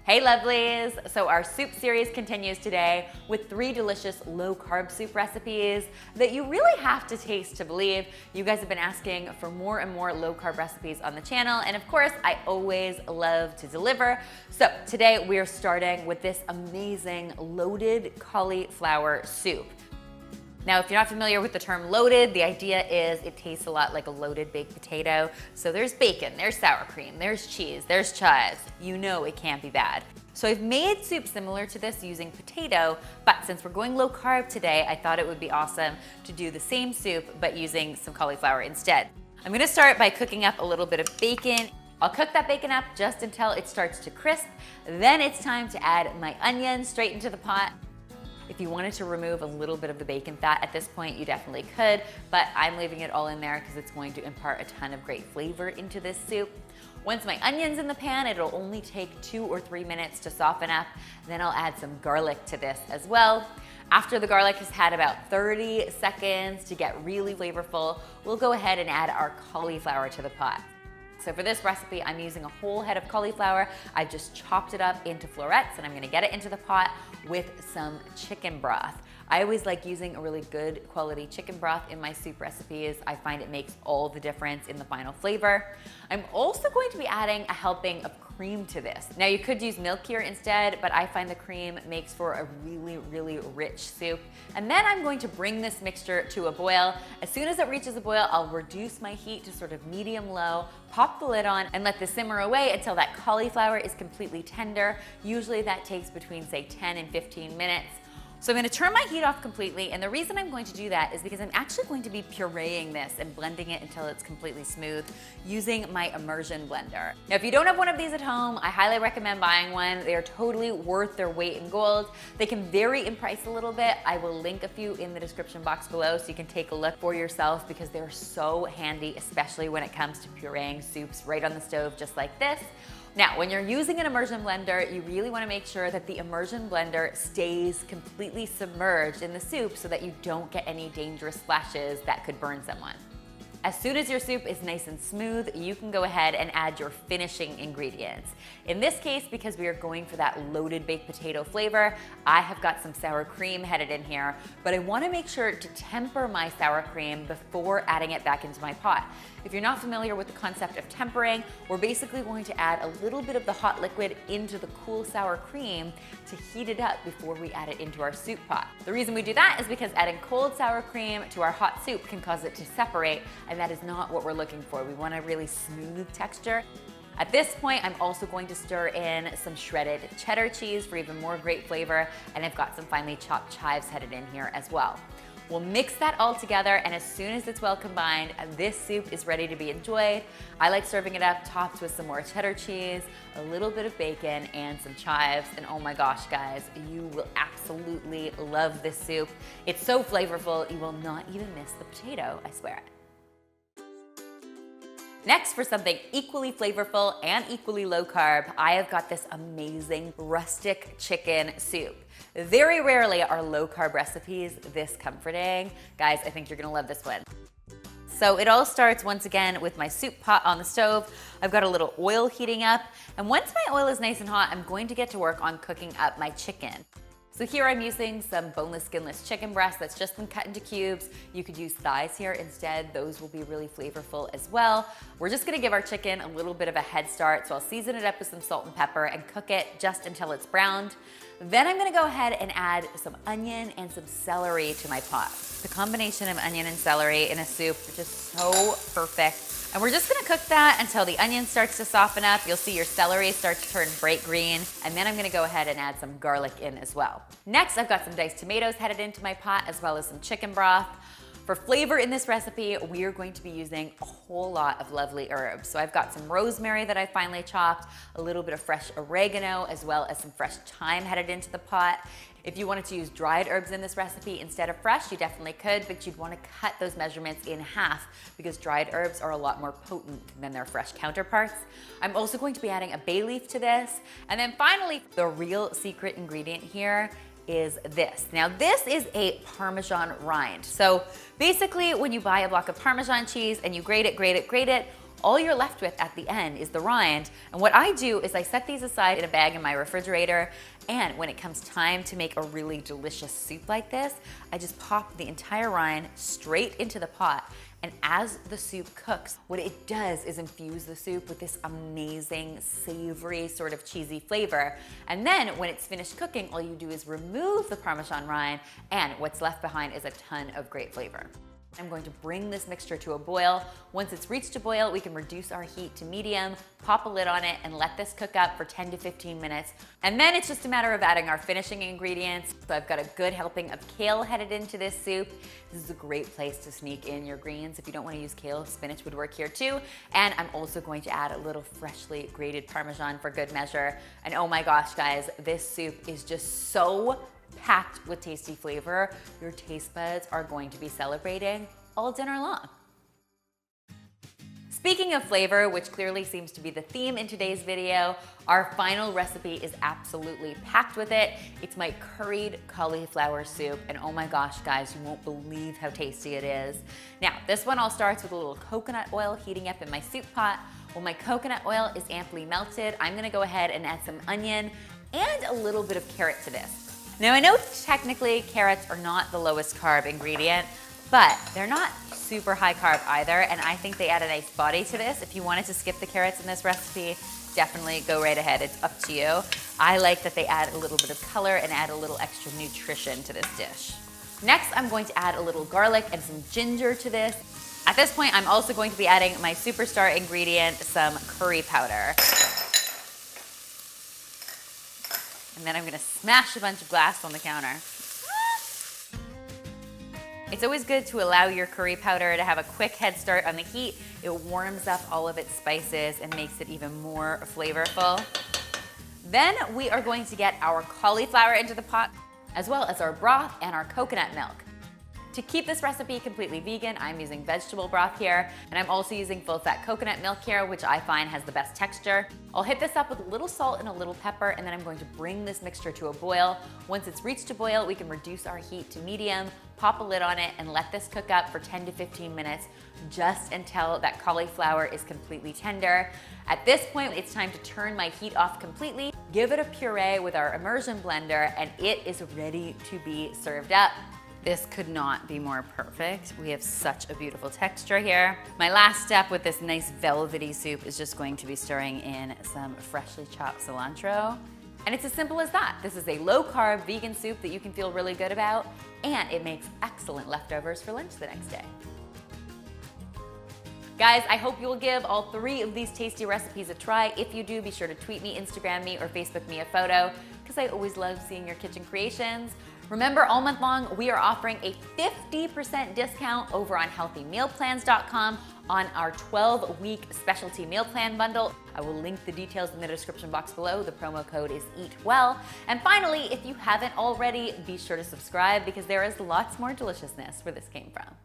Hey lovelies! So our soup series continues today with 3 delicious low-carb soup recipes that you really have to taste to believe. You guys have been asking for more and more low-carb recipes on the channel, and of course, I always love to deliver. So today we're starting with this amazing loaded cauliflower soup. Now, if you're not familiar with the term loaded, the idea is it tastes a lot like a loaded baked potato. So there's bacon, there's sour cream, there's cheese, there's chives. You know it can't be bad. So I've made soup similar to this using potato, but since we're going low carb today, I thought it would be awesome to do the same soup, but using some cauliflower instead. I'm gonna start by cooking up a little bit of bacon. I'll cook that bacon up just until it starts to crisp. Then it's time to add my onions straight into the pot. If you wanted to remove a little bit of the bacon fat at this point, you definitely could, but I'm leaving it all in there because it's going to impart a ton of great flavor into this soup. Once my onion's in the pan, it'll only take 2 or 3 minutes to soften up. Then I'll add some garlic to this as well. After the garlic has had about 30 seconds to get really flavorful, we'll go ahead and add our cauliflower to the pot. So for this recipe, I'm using a whole head of cauliflower. I just chopped it up into florets and I'm gonna get it into the pot with some chicken broth. I always like using a really good quality chicken broth in my soup recipes. I find it makes all the difference in the final flavor. I'm also going to be adding a helping of cream to this. Now you could use milk here instead, but I find the cream makes for a really rich soup. And then I'm going to bring this mixture to a boil. As soon as it reaches a boil, I'll reduce my heat to sort of medium low, pop the lid on, and let this simmer away until that cauliflower is completely tender. Usually that takes between say 10 and 15 minutes. So I'm gonna turn my heat off completely, and the reason I'm going to do that is because I'm actually going to be pureeing this and blending it until it's completely smooth using my immersion blender. Now, if you don't have one of these at home, I highly recommend buying one. They are totally worth their weight in gold. They can vary in price a little bit. I will link a few in the description box below so you can take a look for yourself because they're so handy, especially when it comes to pureeing soups right on the stove just like this. Now, when you're using an immersion blender, you really want to make sure that the immersion blender stays completely submerged in the soup so that you don't get any dangerous splashes that could burn someone. As soon as your soup is nice and smooth, you can go ahead and add your finishing ingredients. In this case, because we are going for that loaded baked potato flavor, I have got some sour cream headed in here, but I want to make sure to temper my sour cream before adding it back into my pot. If you're not familiar with the concept of tempering, we're basically going to add a little bit of the hot liquid into the cool sour cream to heat it up before we add it into our soup pot. The reason we do that is because adding cold sour cream to our hot soup can cause it to separate, and that is not what we're looking for. We want a really smooth texture. At this point, I'm also going to stir in some shredded cheddar cheese for even more great flavor, and I've got some finely chopped chives headed in here as well. We'll mix that all together, and as soon as it's well combined, this soup is ready to be enjoyed. I like serving it up topped with some more cheddar cheese, a little bit of bacon, and some chives. And oh my gosh, guys, you will absolutely love this soup. It's so flavorful, you will not even miss the potato, I swear it. Next, for something equally flavorful and equally low carb, I have got this amazing rustic chicken soup. Very rarely are low carb recipes this comforting. Guys, I think you're gonna love this one. So it all starts once again with my soup pot on the stove. I've got a little oil heating up, and once my oil is nice and hot, I'm going to get to work on cooking up my chicken. So here I'm using some boneless, skinless chicken breast that's just been cut into cubes. You could use thighs here instead. Those will be really flavorful as well. We're just gonna give our chicken a little bit of a head start, so I'll season it up with some salt and pepper and cook it just until it's browned. Then I'm gonna go ahead and add some onion and some celery to my pot. The combination of onion and celery in a soup is just so perfect. And we're just gonna cook that until the onion starts to soften up. You'll see your celery start to turn bright green. And then I'm gonna go ahead and add some garlic in as well. Next, I've got some diced tomatoes headed into my pot, as well as some chicken broth. For flavor in this recipe, we are going to be using a whole lot of lovely herbs. So I've got some rosemary that I finely chopped, a little bit of fresh oregano, as well as some fresh thyme headed into the pot. If you wanted to use dried herbs in this recipe instead of fresh, you definitely could, but you'd want to cut those measurements in half because dried herbs are a lot more potent than their fresh counterparts. I'm also going to be adding a bay leaf to this. And then finally, the real secret ingredient here is this. Now this is a Parmesan rind. So basically when you buy a block of Parmesan cheese and you grate it, all you're left with at the end is the rind. And what I do is I set these aside in a bag in my refrigerator, and when it comes time to make a really delicious soup like this, I just pop the entire rind straight into the pot. And as the soup cooks, what it does is infuse the soup with this amazing, savory, sort of cheesy flavor. And then when it's finished cooking, all you do is remove the Parmesan rind, and what's left behind is a ton of great flavor. I'm going to bring this mixture to a boil. Once it's reached a boil, we can reduce our heat to medium, pop a lid on it, and let this cook up for 10 to 15 minutes. And then it's just a matter of adding our finishing ingredients. So I've got a good helping of kale headed into this soup. This is a great place to sneak in your greens. If you don't want to use kale, spinach would work here too. And I'm also going to add a little freshly grated Parmesan for good measure. And oh my gosh, guys, this soup is just so packed with tasty flavor. Your taste buds are going to be celebrating all dinner long. Speaking of flavor, which clearly seems to be the theme in today's video, our final recipe is absolutely packed with it. It's my curried cauliflower soup, and oh my gosh, guys, you won't believe how tasty it is. Now, this one all starts with a little coconut oil heating up in my soup pot. When my coconut oil is amply melted, I'm gonna go ahead and add some onion and a little bit of carrot to this. Now I know technically carrots are not the lowest carb ingredient, but they're not super high carb either, and I think they add a nice body to this. If you wanted to skip the carrots in this recipe, definitely go right ahead, it's up to you. I like that they add a little bit of color and add a little extra nutrition to this dish. Next, I'm going to add a little garlic and some ginger to this. At this point, I'm also going to be adding my superstar ingredient, some curry powder. And then I'm gonna smash a bunch of glass on the counter. It's always good to allow your curry powder to have a quick head start on the heat. It warms up all of its spices and makes it even more flavorful. Then we are going to get our cauliflower into the pot, as well as our broth and our coconut milk. To keep this recipe completely vegan, I'm using vegetable broth here, and I'm also using full-fat coconut milk here, which I find has the best texture. I'll hit this up with a little salt and a little pepper, and then I'm going to bring this mixture to a boil. Once it's reached a boil, we can reduce our heat to medium, pop a lid on it, and let this cook up for 10 to 15 minutes, just until that cauliflower is completely tender. At this point, it's time to turn my heat off completely, give it a puree with our immersion blender, and it is ready to be served up. This could not be more perfect. We have such a beautiful texture here. My last step with this nice velvety soup is just going to be stirring in some freshly chopped cilantro. And it's as simple as that. This is a low-carb vegan soup that you can feel really good about, and it makes excellent leftovers for lunch the next day. Guys, I hope you will give all 3 of these tasty recipes a try. If you do, be sure to tweet me, Instagram me, or Facebook me a photo, because I always love seeing your kitchen creations. Remember, all month long, we are offering a 50% discount over on healthymealplans.com on our 12-week specialty meal plan bundle. I will link the details in the description box below. The promo code is EATWELL. And finally, if you haven't already, be sure to subscribe because there is lots more deliciousness where this came from.